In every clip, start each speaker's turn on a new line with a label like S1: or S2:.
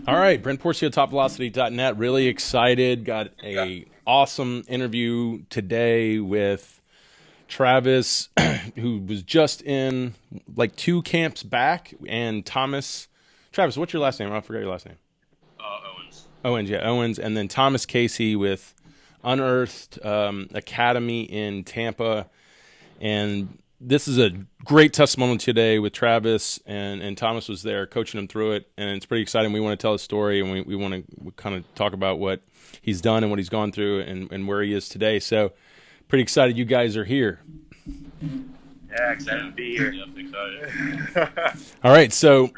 S1: All right, Brent Porcio, TopVelocity.net. Really excited. Got a awesome interview today with Travis, who was just in like 2 camps back, and Thomas. Travis, what's your last name? I forgot your last name.
S2: Owens.
S1: Owens, yeah, Owens, and then Thomas Casey with Unearthed Academy in Tampa, and this is a great testimonial today with Travis, and Thomas was there coaching him through it, and it's pretty exciting. We want to tell his story, and we want to kind of talk about what he's done and what he's gone through and where he is today. So pretty excited you guys are here.
S3: Yeah, excited to be here.
S2: Yep, excited.
S1: All right, so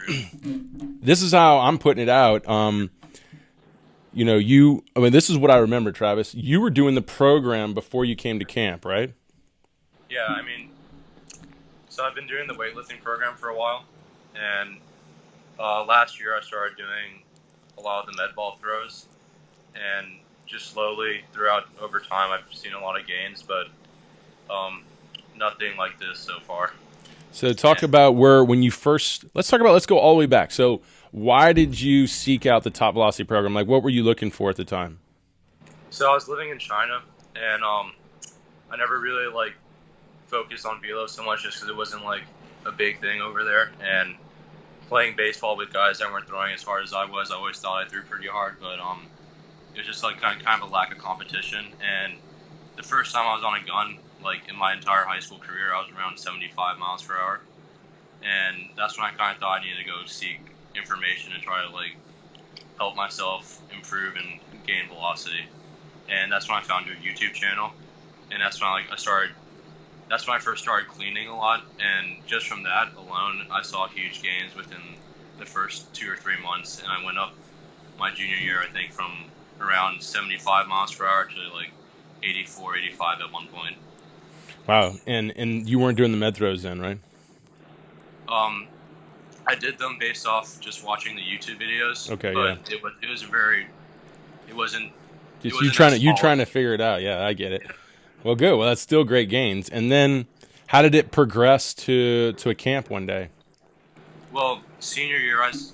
S1: this is how I'm putting it out. This is what I remember, Travis. You were doing the program before you came to camp, right?
S2: Yeah, so I've been doing the weightlifting program for a while, and last year I started doing a lot of the med ball throws, and just slowly throughout over time I've seen a lot of gains, but nothing like this so far.
S1: So let's go all the way back. So why did you seek out the Top Velocity program? Like, what were you looking for at the time?
S2: So I was living in China, and I never really focused on velo so much just because it wasn't a big thing over there. And playing baseball with guys that weren't throwing as hard as I was, I always thought I threw pretty hard, but it was just kind of a lack of competition. And the first time I was on a gun, in my entire high school career, I was around 75 miles per hour, and that's when I kind of thought I needed to go seek information and try to help myself improve and gain velocity. And that's when I found your YouTube channel, and that's when That's when I first started cleaning a lot, and just from that alone, I saw huge gains within the first 2 or 3 months, and I went up my junior year, I think, from around 75 miles per hour to 84, 85 at one point.
S1: Wow, and you weren't doing the med throws then, right?
S2: I did them based off just watching the YouTube videos.
S1: Okay,
S2: but
S1: yeah.
S2: It wasn't.
S1: Just you trying to figure it out. Yeah, I get it.
S2: Yeah.
S1: Well, good. Well, that's still great gains. And then, how did it progress to a camp one day?
S2: Well, senior year, I kind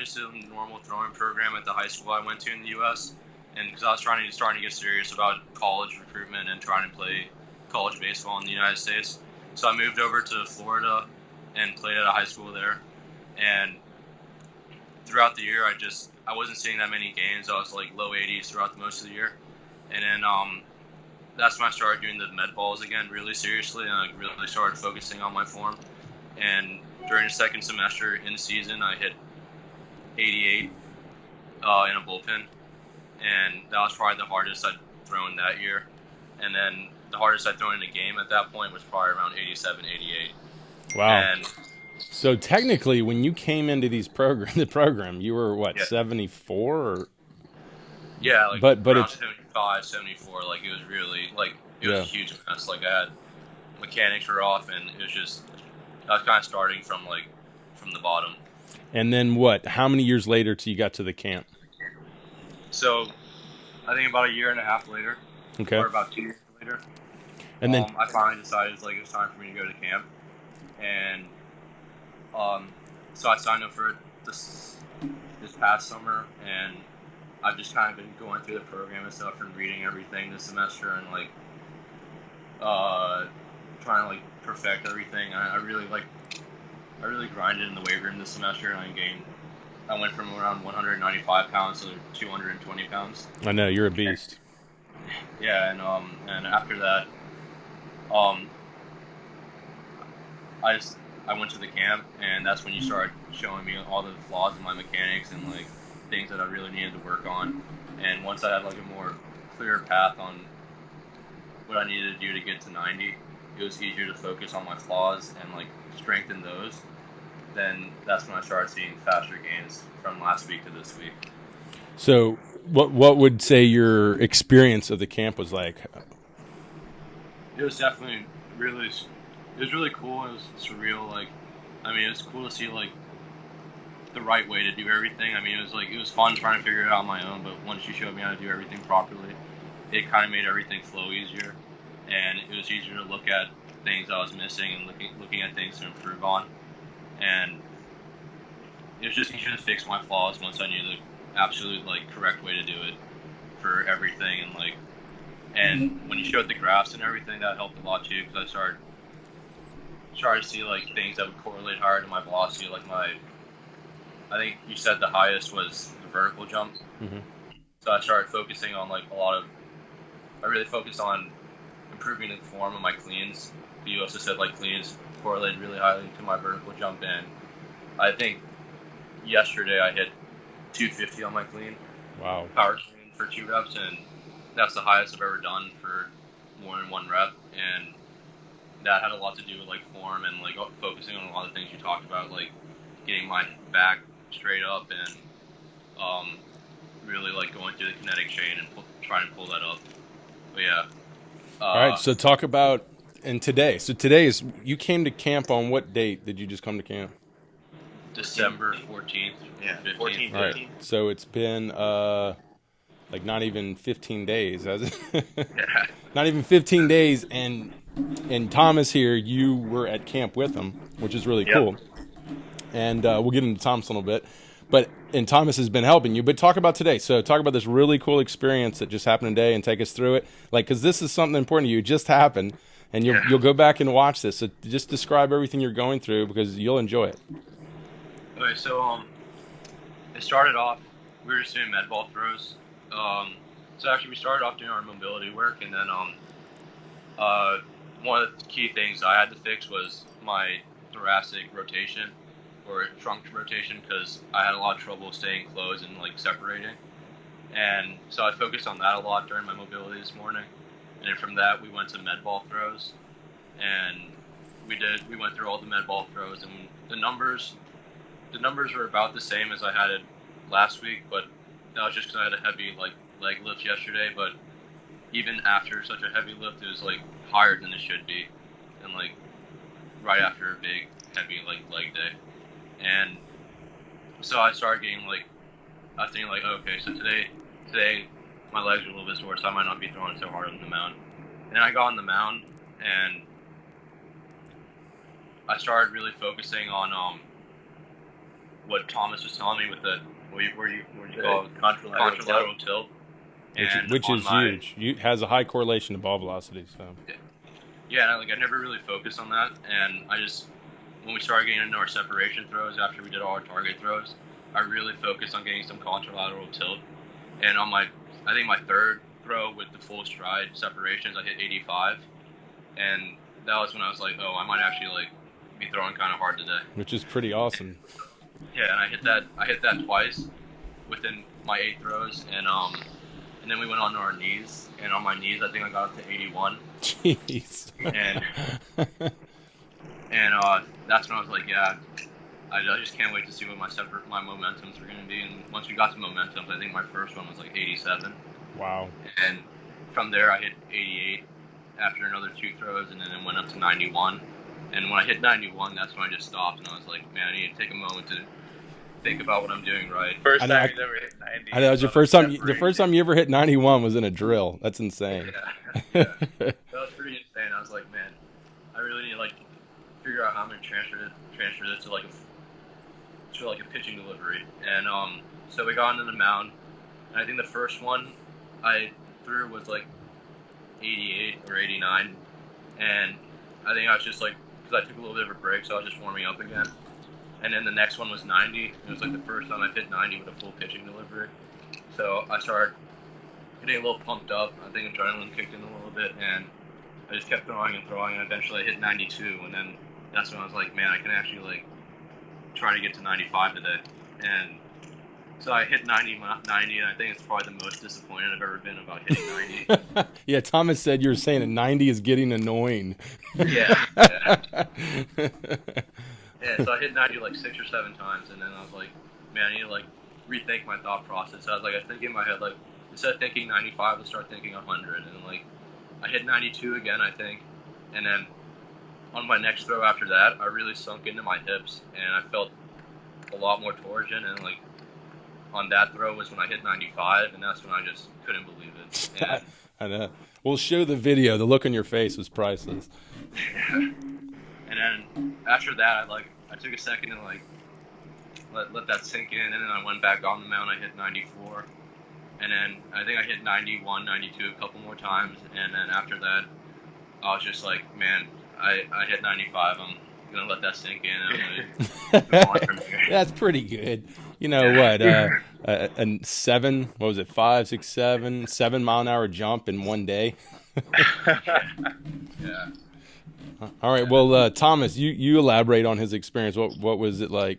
S2: of just did a normal throwing program at the high school I went to in the U.S. And because I was starting to get serious about college recruitment and trying to play college baseball in the United States, so I moved over to Florida and played at a high school there. And throughout the year, I wasn't seeing that many gains. I was low 80s throughout most of the year. And then that's when I started doing the med balls again really seriously, and I really started focusing on my form. And during the second semester in the season, I hit 88 in a bullpen, and that was probably the hardest I'd thrown that year. And then the hardest I'd thrown in a game at that point was probably around 87, 88.
S1: Wow.
S2: And
S1: so technically, when you came into the program, you were what, 74 or?
S2: Yeah,
S1: but
S2: around
S1: it's
S2: 75, 74. It was really it was a huge mess. I had mechanics were off, and it was just I was kind of starting from the bottom.
S1: And then what? How many years later till you got to the camp?
S2: So I think about a year and a half later.
S1: Okay.
S2: Or about 2 years later.
S1: And then
S2: I finally decided it was time for me to go to camp, and so I signed up for it this past summer, and I've just kind of been going through the program and stuff and reading everything this semester and trying to perfect everything. I really grinded in the weight room this semester, and I went from around 195 pounds to 220 pounds.
S1: I know you're a beast.
S2: Yeah, and after that, I went to the camp, and that's when you started showing me all the flaws in my mechanics and things that I really needed to work on. And once I had a more clear path on what I needed to do to get to 90, it was easier to focus on my flaws and strengthen those. Then that's when I started seeing faster gains from last week to this week.
S1: So what would say your experience of the camp was like?
S2: It was definitely really cool. It was surreal. It was cool to see the right way to do everything. It was fun trying to figure it out on my own, but once you showed me how to do everything properly, it kind of made everything flow easier, and it was easier to look at things I was missing and looking at things to improve on. And it was just he should fix my flaws once I knew the absolute like correct way to do it for everything, and when you showed the graphs and everything, that helped a lot too, because I started to see like things that would correlate higher to my velocity, like I think you said the highest was the vertical jump.
S1: Mm-hmm.
S2: So I started focusing on like I really focused on improving the form of my cleans. You also said like cleans correlated really highly to my vertical jump, and I think yesterday I hit 250 on my clean.
S1: Wow.
S2: Power clean for 2 reps, and that's the highest I've ever done for more than 1 rep, and that had a lot to do with like form and like focusing on a lot of things you talked about, like getting my back straight up and really like going through the kinetic chain and trying to pull that up. But yeah.
S1: All right, so talk about today. So today is, you came to camp on what date did you just come to camp?
S2: December 14th.
S3: Yeah,
S2: 15th.
S3: 14th, 15th.
S1: Right. So it's been like not even 15 days, has it?
S2: Yeah.
S1: Not even 15 days, and Thomas here, you were at camp with him, which is really cool. And we'll get into Thomas in a little bit. And Thomas has been helping you. But talk about today. So talk about this really cool experience that just happened today and take us through it. Like, because this is something important to you. It just happened, and you'll go back and watch this. So just describe everything you're going through, because you'll enjoy it.
S2: Okay, so it started off, we were just doing med ball throws. So actually we started off doing our mobility work, and then one of the key things I had to fix was my thoracic rotation, or trunk rotation, because I had a lot of trouble staying closed and like separating. And so I focused on that a lot during my mobility this morning. And then from that we went to med ball throws, and we went through all the med ball throws, and the numbers were about the same as I had it last week, but that was just because I had a heavy like leg lift yesterday. But even after such a heavy lift, it was like higher than it should be, and like right after a big heavy like leg day. And so I started getting like, I was thinking like, okay, so today my legs are a little bit sore, so I might not be throwing so hard on the mound. And then I got on the mound, and I started really focusing on what Thomas was telling me with the what do you call it? Contralateral tilt.
S1: Which is huge. It has a high correlation to ball velocity. So
S2: yeah, I never really focused on that, and I just, when we started getting into our separation throws after we did all our target throws, I really focused on getting some contralateral tilt. And on I think my third throw with the full stride separations, I hit 85, and that was when I was like, oh, I might actually like be throwing kind of hard today.
S1: Which is pretty awesome.
S2: Yeah, and I hit that twice within my 8 throws, and then we went on to our knees, and on my knees I think I got up to 81.
S1: Jeez.
S2: And that's when I was like, yeah, I just can't wait to see what my momentums are going to be. And once we got to momentums, I think my first one was like 87.
S1: Wow.
S2: And from there I hit 88 after another 2 throws, and then it went up to 91. And when I hit 91, that's when I just stopped, and I was like, man, I need to take a moment to think about what I'm doing right.
S3: First time you've ever hit 90.
S1: I know, it was your first time. The first time you ever hit 91 was in a drill. That's insane.
S2: Yeah. That was pretty insane. I was like, man, I really need to like figure out how I'm going to transfer this to like a pitching delivery. And so we got into the mound, and I think the first one I threw was like 88 or 89, and I think I was just like, because I took a little bit of a break, so I was just warming up again. And then the next one was 90. It was like the first time I've hit 90 with a full pitching delivery. So I started getting a little pumped up. I think adrenaline kicked in a little bit, and I just kept throwing, and eventually I hit 92. And then that's when I was like, man, I can actually like try to get to 95 today. And so I hit 90, and I think it's probably the most disappointed I've ever been about hitting 90.
S1: Yeah, Thomas said you were saying that 90 is getting annoying.
S2: Yeah. Yeah, so I hit 90 like 6 or 7 times, and then I was like, man, I need to like rethink my thought process. I was thinking in my head, like, instead of thinking 95, let's start thinking 100. And like, I hit 92 again, I think. And then on my next throw after that, I really sunk into my hips, and I felt a lot more torsion. And like, on that throw was when I hit 95, and that's when I just couldn't believe it. And
S1: I know. We'll show the video. The look on your face was priceless.
S2: Yeah. And then after that, I took a second and like let that sink in, and then I went back on the mound. I hit 94, and then I think I hit 91, 92 a couple more times, and then after that, I was just like, man, I hit 95. I'm gonna let that sink in. And I'm gonna move on from here.
S1: That's pretty good. You know what? A 7, what was it? 5, 6, 7 mile an hour jump in one day.
S2: Yeah.
S1: All right. Well, Thomas, you elaborate on his experience. What was it like?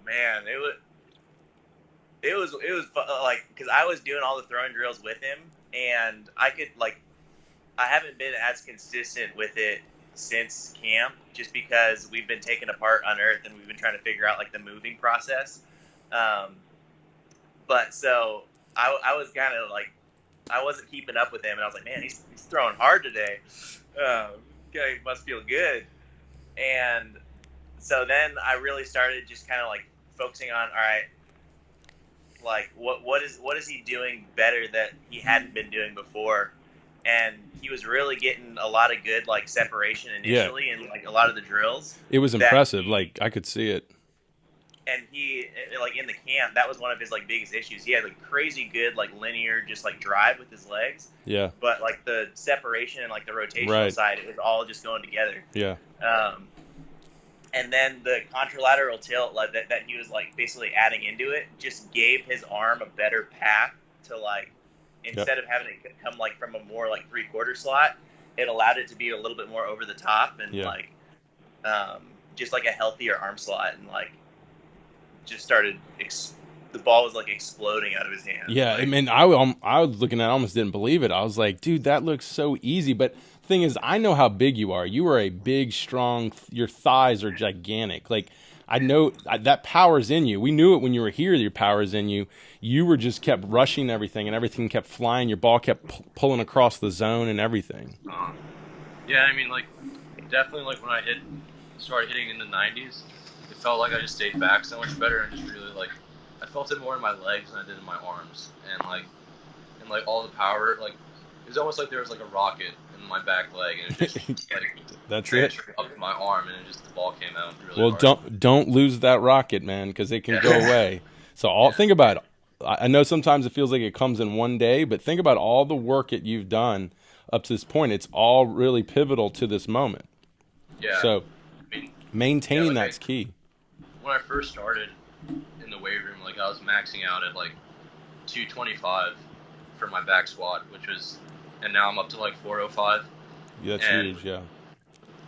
S3: Man, it was like, because I was doing all the throwing drills with him, and I haven't been as consistent with it since camp, just because we've been taking apart Unearthed and we've been trying to figure out like the moving process. But so I was kind of like, I wasn't keeping up with him, and I was like, man, he's throwing hard today. Guy must feel good. And so then I really started just kind of like focusing on, all right, like what is he doing better that he hadn't been doing before? And he was really getting a lot of good like separation initially, and like a lot of the drills.
S1: It was impressive. Like I could see it.
S3: And he, like in the camp, that was one of his like biggest issues. He had like crazy good like linear just like drive with his legs.
S1: Yeah.
S3: But like the separation and like the rotational side, it was all just going together.
S1: Yeah.
S3: And then the contralateral tilt like that he was like basically adding into it just gave his arm a better path to like, instead of having it come like from a more like 3/4 slot, it allowed it to be a little bit more over the top and like just like a healthier arm slot, and like just started the ball was like exploding out of his hand.
S1: Yeah,
S3: like,
S1: I mean, I was looking at it, I almost didn't believe it. I was like, dude, that looks so easy. But the thing is, I know how big you are. You are a big, strong, your thighs are gigantic. Like, I know that power's in you. We knew it when you were here, your power's in you. You were just kept rushing everything, and everything kept flying. Your ball kept pulling across the zone and everything.
S2: Yeah, I mean, like, definitely, like, when I started hitting in the 90s, it felt like I just stayed back so much better, and just really, like, I felt it more in my legs than I did in my arms. And like all the power, like, it was almost like there was, like, a rocket in my back leg, and it just, like,
S1: that's it.
S2: Up in my arm, and the ball came out really
S1: well,
S2: hard.
S1: don't lose that rocket, man, because it can go away. So think about it. I know sometimes it feels like it comes in one day, but think about all the work that you've done up to this point. It's all really pivotal to this moment.
S2: Yeah.
S1: So
S2: I mean,
S1: maintaining that's key.
S2: When I first started in the weight room, like, I was maxing out at like 225 for my back squat, and now I'm up to like 405.
S1: Yeah, that's huge. Yeah.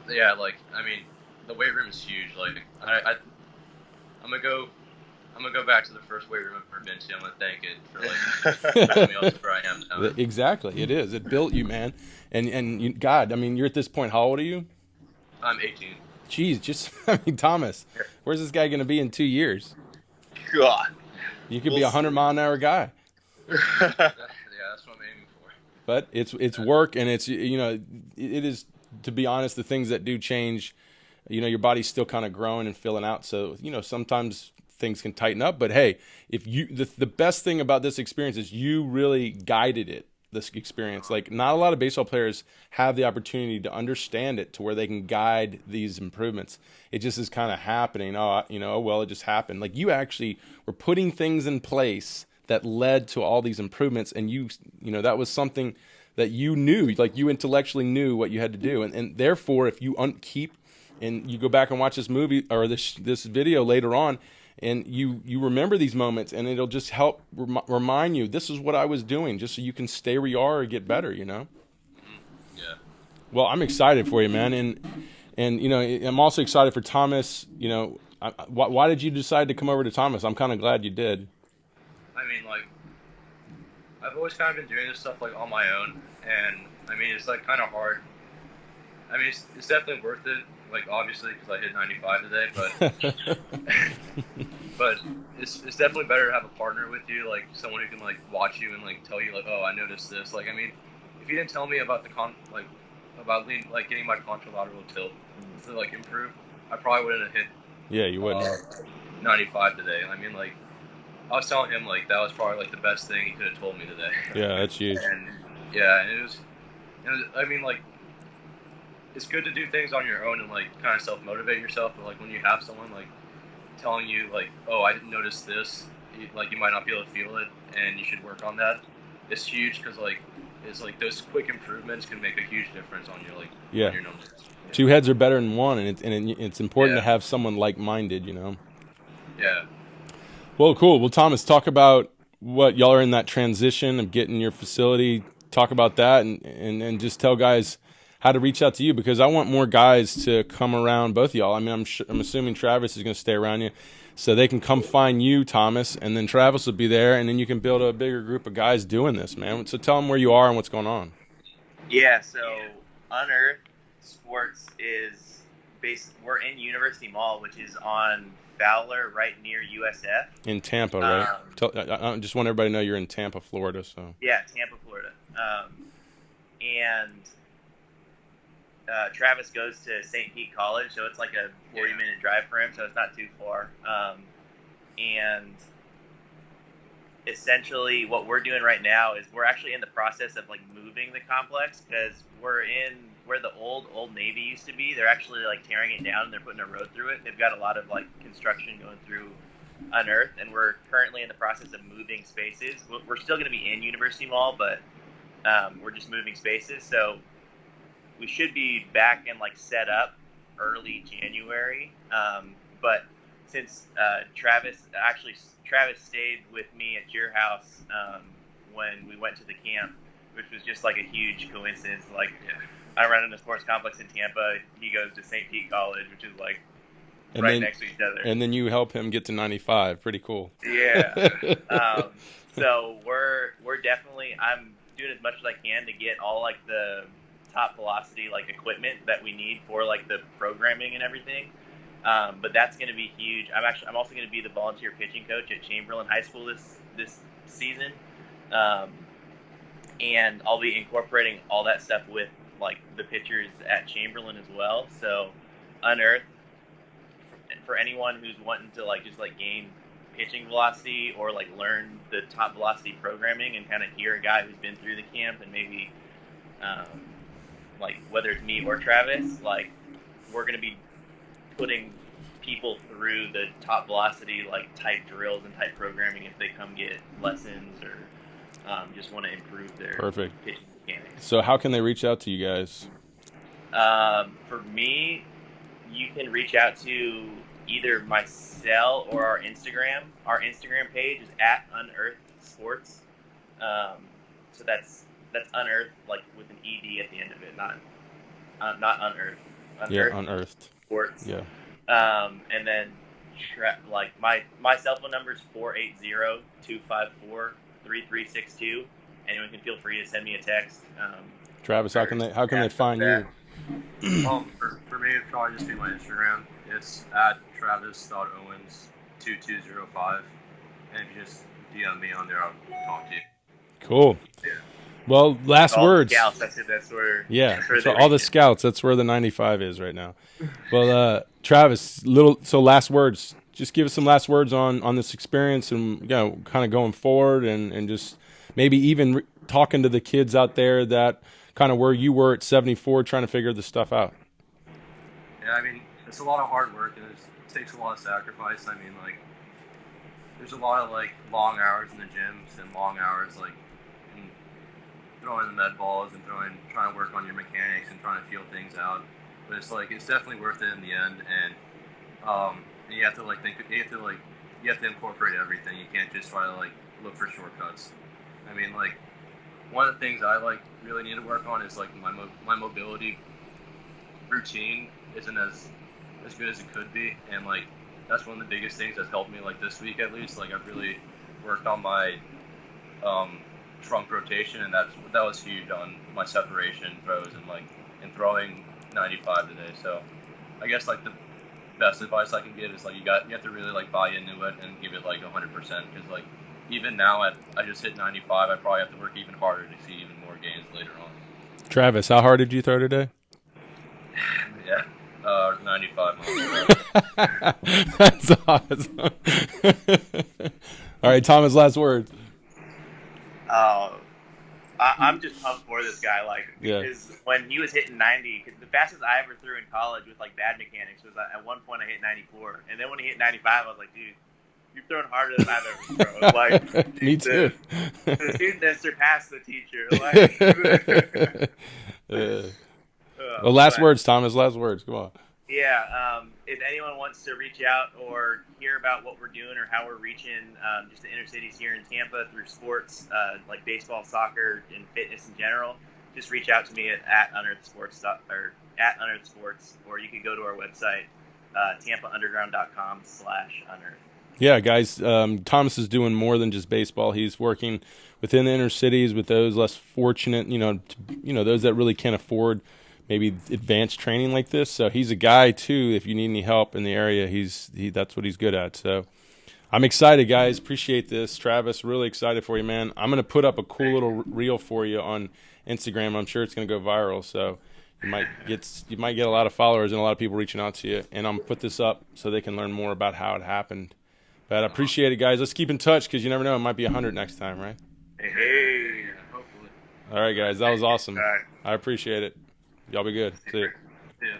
S2: Yeah, like, I mean, the weight room is huge. Like, I'm gonna go back to the first weight room I've ever been to. I'm gonna thank it for like putting me up to where I am now.
S1: Exactly, it is. It built you, man. And you, God, I mean, you're at this point. How old are you?
S2: I'm 18.
S1: Jeez, I mean, Thomas, where's this guy gonna be in 2 years?
S3: God,
S1: you could be a 100-mile-an-hour guy.
S2: Yeah, that's what I'm aiming for.
S1: But it's work, and it's, you know, it is, to be honest, the things that do change. You know, your body's still kind of growing and filling out, so, you know, sometimes things can tighten up. But hey, if you, the best thing about this experience is you really guided it. This experience, like, not a lot of baseball players have the opportunity to understand it to where they can guide these improvements. It just is kind of happening. It just happened. Like, you actually were putting things in place that led to all these improvements, and you know, that was something that you knew, like, you intellectually knew what you had to do, and therefore, if you keep and you go back and watch this movie or this video later on, and you remember these moments, and it'll just help remind you, this is what I was doing, just so you can stay where you are or get better, you know?
S2: Yeah.
S1: Well, I'm excited for you, man. And you know, I'm also excited for Thomas. You know, why did you decide to come over to Thomas? I'm kind of glad you did.
S2: I mean, like, I've always kind of been doing this stuff, like, on my own. And, I mean, it's, like, kind of hard. I mean, it's definitely worth it. Like, obviously, because I hit 95 today, but it's definitely better to have a partner with you, like someone who can, like, watch you and, like, tell you, like, oh, I noticed this. Like, I mean, if you didn't tell me about getting my contralateral tilt to, like, improve, I probably wouldn't have hit.
S1: Yeah, you wouldn't.
S2: 95 today. I mean, like, I was telling him, like, that was probably, like, the best thing he could have told me today.
S1: Yeah, that's huge.
S2: And it was, I mean, like, it's good to do things on your own and, like, kind of self-motivate yourself, but, like, when you have someone, like, telling you like, oh, I didn't notice this. Like you might not be able to feel it, and you should work on that. It's huge because like it's like those quick improvements can make a huge difference on your on your numbers. Yeah.
S1: Two heads are better than one, and it's important to have someone like-minded, you know.
S2: Yeah.
S1: Well, cool. Well, Thomas, talk about what y'all are in that transition of getting your facility. Talk about that, and just tell guys how to reach out to you, because I want more guys to come around both of y'all. I mean, I'm assuming Travis is going to stay around you, so they can come find you, Thomas, and then Travis will be there, and then you can build a bigger group of guys doing this, man. So tell them where you are and what's going on.
S3: Yeah, so Unearthed Sports is we're in University Mall, which is on Fowler, right near USF.
S1: In Tampa, right? I just want everybody to know you're in Tampa, Florida. So
S3: yeah, Tampa, Florida. And Travis goes to St. Pete College, so it's like a 40-minute drive for him, so it's not too far. And essentially what we're doing right now is we're actually in the process of like moving the complex, because we're in where the old Navy used to be. They're actually like tearing it down and they're putting a road through it. They've got a lot of like construction going through Unearthed, and we're currently in the process of moving spaces. We're still going to be in University Mall, but we're just moving spaces. So we should be back and like set up early January. But since Travis stayed with me at your house when we went to the camp, which was just like a huge coincidence. Like I run in a sports complex in Tampa. He goes to St. Pete College, which is like next to each other.
S1: And then you help him get to 95. Pretty cool.
S3: Yeah. So we're definitely, I'm doing as much as I can to get all like the TopVelocity like equipment that we need for like the programming and everything. But that's going to be huge. I'm also going to be the volunteer pitching coach at Chamberlain High School this season. And I'll be incorporating all that stuff with like the pitchers at Chamberlain as well. So Unearthed, for anyone who's wanting to like just like gain pitching velocity or like learn the TopVelocity programming and kind of hear a guy who's been through the camp, and maybe like whether it's me or Travis, like we're going to be putting people through the TopVelocity like type drills and type programming if they come get lessons or just want to improve their pitching mechanics.
S1: So how can they reach out to you guys?
S3: For me, you can reach out to either my cell or our Instagram. Our Instagram page is at Unearthed Sports. So that's Unearthed like with an ED at the end of it, not Unearthed.
S1: Unearthed
S3: Sports.
S1: Yeah.
S3: And then like my cell phone number is 480-254-3362. Anyone can feel free to send me a text.
S1: Travis, how can they find you?
S2: For me, it'd probably just be my Instagram. It's at Travis.Owens2205. And if you just DM me on there, I'll talk to you.
S1: Cool.
S2: Yeah.
S1: Well, last words.
S3: The scouts, I said that's where.
S1: Yeah. So all the scouts, that's where the 95 is right now. Well, Travis, last words. Just give us some last words on this experience, and kind of going forward, and just maybe even talking to the kids out there that kind of where you were at 74, trying to figure this stuff out.
S2: Yeah, I mean, it's a lot of hard work, and it takes a lot of sacrifice. I mean, like, there's a lot of like long hours in the gyms and long hours like in throwing the med balls and trying to work on your mechanics and trying to feel things out. But it's definitely worth it in the end, and you have to you have to incorporate everything. You can't just try to like look for shortcuts. I mean, like, one of the things I like really need to work on is like my mobility routine isn't as good as it could be, and like that's one of the biggest things that's helped me like this week at least. Like I've really worked on my trunk rotation, and that was huge on my separation throws and throwing 95 today. So I guess like the best advice I can give is like you have to really like buy into it and give it like 100%, because like even now I just hit 95, I probably have to work even harder to see even more gains later on.
S1: Travis, how hard did you throw today?
S2: Yeah, 95 miles.
S1: That's awesome. All right, Thomas, last words.
S3: I I'm just pumped for this guy. Like, because when he was hitting 90, cause the fastest I ever threw in college with like bad mechanics was at one point I hit 94, and then when he hit 95, I was like, dude, you're throwing harder than I've ever thrown. Like,
S1: me too.
S3: The student surpassed the teacher. Like,
S1: well, last words, Thomas. Last words. Come on.
S3: Yeah. If anyone wants to reach out or hear about what we're doing or how we're reaching just the inner cities here in Tampa through sports like baseball, soccer, and fitness in general, just reach out to me at Unearthed Sports or at Unearthed Sports, or you can go to our website, tampaunderground.com/unearthed.
S1: Yeah, guys, Thomas is doing more than just baseball. He's working within the inner cities with those less fortunate, those that really can't afford maybe advanced training like this. So he's a guy too. If you need any help in the area, that's what he's good at. So I'm excited, guys. Appreciate this, Travis. Really excited for you, man. I'm gonna put up a cool little reel for you on Instagram. I'm sure it's gonna go viral. So you might get a lot of followers and a lot of people reaching out to you. And I'm gonna put this up so they can learn more about how it happened. But I appreciate it, guys. Let's keep in touch because you never know. It might be 100 next time, right?
S3: Hey, hopefully.
S1: All right, guys. That was awesome.
S3: All right.
S1: I appreciate it. Y'all be good. See ya.
S3: Yeah.